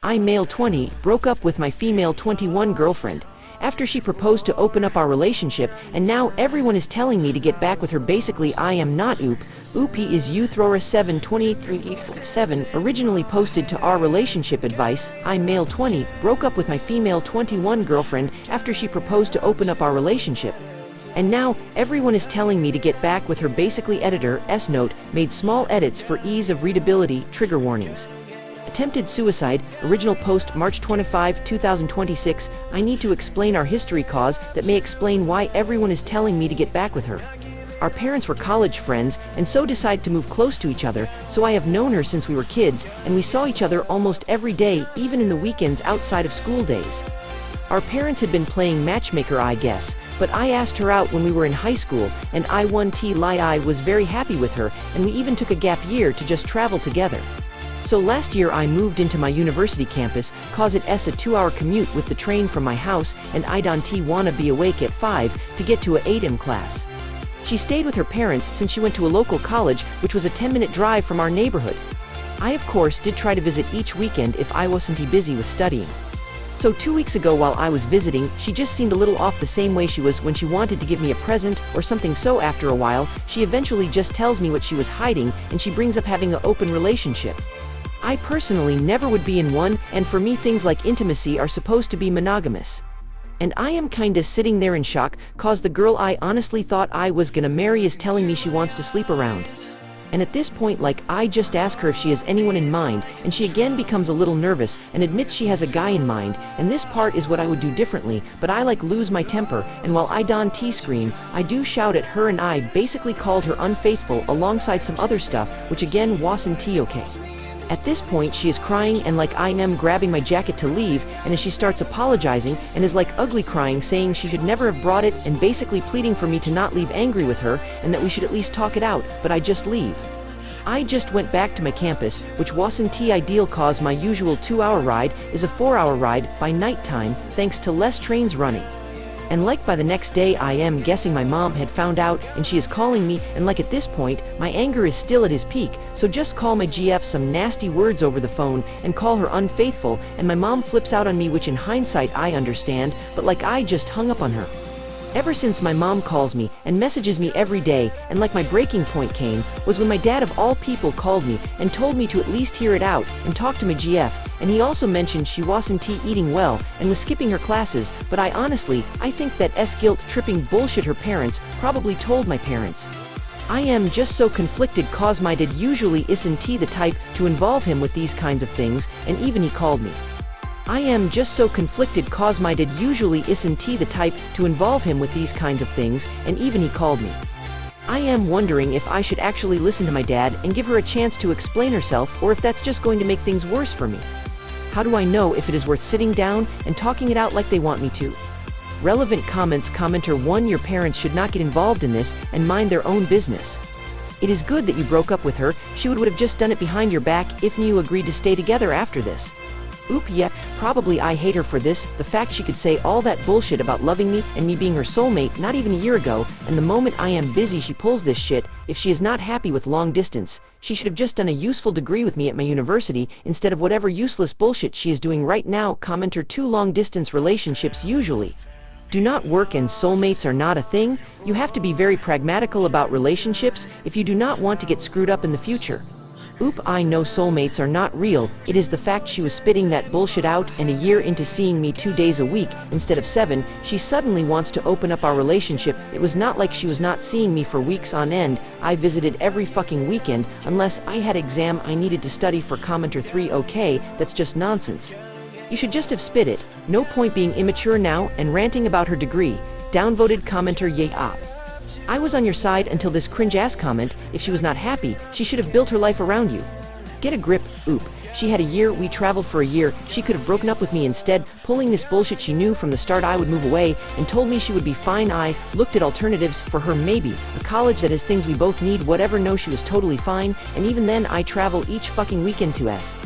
I, male 20, broke up with my female 21 girlfriend after she proposed to open up our relationship, and now everyone is telling me to get back with her. Basically, I am not oop. Oopie is Uthrower72837, originally posted to our relationship advice. I, male 20, broke up with my female 21 girlfriend after she proposed to open up our relationship, and now everyone is telling me to get back with her. Basically, editor S note made small edits for ease of readability. Trigger warnings. Attempted suicide, original post March 25, 2026. I need to explain our history cause that may explain why everyone is telling me to get back with her. Our parents were college friends and so decided to move close to each other, so I have known her since we were kids, and we saw each other almost every day, even in the weekends outside of school days. Our parents had been playing matchmaker, I guess, but I asked her out when we were in high school, and I was very happy with her, and we even took a gap year to just travel together. So last year I moved into my university campus, cause it's a 2-hour commute with the train from my house, and I don't wanna be awake at 5 to get to a 8 am class. She stayed with her parents since she went to a local college, which was a 10-minute drive from our neighborhood. I of course did try to visit each weekend if I wasn't busy with studying. So 2 weeks ago while I was visiting, she just seemed a little off, the same way she was when she wanted to give me a present or something. So after a while, she eventually just tells me what she was hiding, and she brings up having an open relationship. I personally never would be in one, and for me things like intimacy are supposed to be monogamous. And I am kinda sitting there in shock, cause the girl I honestly thought I was gonna marry is telling me she wants to sleep around. And at this point, like, I just ask her if she has anyone in mind, and she again becomes a little nervous and admits she has a guy in mind, and this part is what I would do differently, but I lose my temper, and while I don't scream, I do shout at her, and I basically called her unfaithful alongside some other stuff, which again wasn't okay. At this point she is crying, and I am grabbing my jacket to leave, and as she starts apologizing and is ugly crying, saying she should never have brought it, and basically pleading for me to not leave angry with her and that we should at least talk it out, but I just leave. I just went back to my campus, which wasn't ideal cause my usual 2-hour ride is a 4-hour ride by nighttime thanks to less trains running. And by the next day I am guessing my mom had found out, and she is calling me, and at this point my anger is still at its peak, so just call my GF some nasty words over the phone and call her unfaithful, and my mom flips out on me, which in hindsight I understand, but I just hung up on her. Ever since my mom calls me and messages me every day, and my breaking point came was when my dad of all people called me and told me to at least hear it out and talk to my GF, and he also mentioned she wasn't eating well and was skipping her classes, but I think that guilt-tripping bullshit her parents probably told my parents. I am just so conflicted cause my dad usually isn't the type to involve him with these kinds of things, and even he called me. I am just so conflicted cause my dad usually isn't the type to involve him with these kinds of things, and even he called me. I am wondering if I should actually listen to my dad and give her a chance to explain herself, or if that's just going to make things worse for me. How do I know if it is worth sitting down and talking it out like they want me to? Relevant comments. Commenter 1, your parents should not get involved in this and mind their own business. It is good that you broke up with her. She would have just done it behind your back if you agreed to stay together after this. Oop, yeah, probably I hate her for this, the fact she could say all that bullshit about loving me and me being her soulmate not even a year ago, and the moment I am busy she pulls this shit. If she is not happy with long distance, she should have just done a useful degree with me at my university instead of whatever useless bullshit she is doing right now. Commenter 2, long distance relationships usually do not work, and soulmates are not a thing. You have to be very pragmatical about relationships if you do not want to get screwed up in the future. Oop, I know soulmates are not real. It is the fact she was spitting that bullshit out, and a year into seeing me 2 days a week instead of 7, she suddenly wants to open up our relationship. It was not like she was not seeing me for weeks on end. I visited every fucking weekend unless I had exam I needed to study for. Commenter 3, okay, that's just nonsense. You should just have spit it. No point being immature now and ranting about her degree. Downvoted. Commenter, yay up. I was on your side until this cringe-ass comment. If she was not happy, she should have built her life around you. Get a grip. Oop. She had a year, we traveled for a year, she could have broken up with me instead, pulling this bullshit. She knew from the start I would move away, and told me she would be fine. I looked at alternatives for her, maybe a college that has things we both need, whatever. No, she was totally fine, and even then I travel each fucking weekend to S.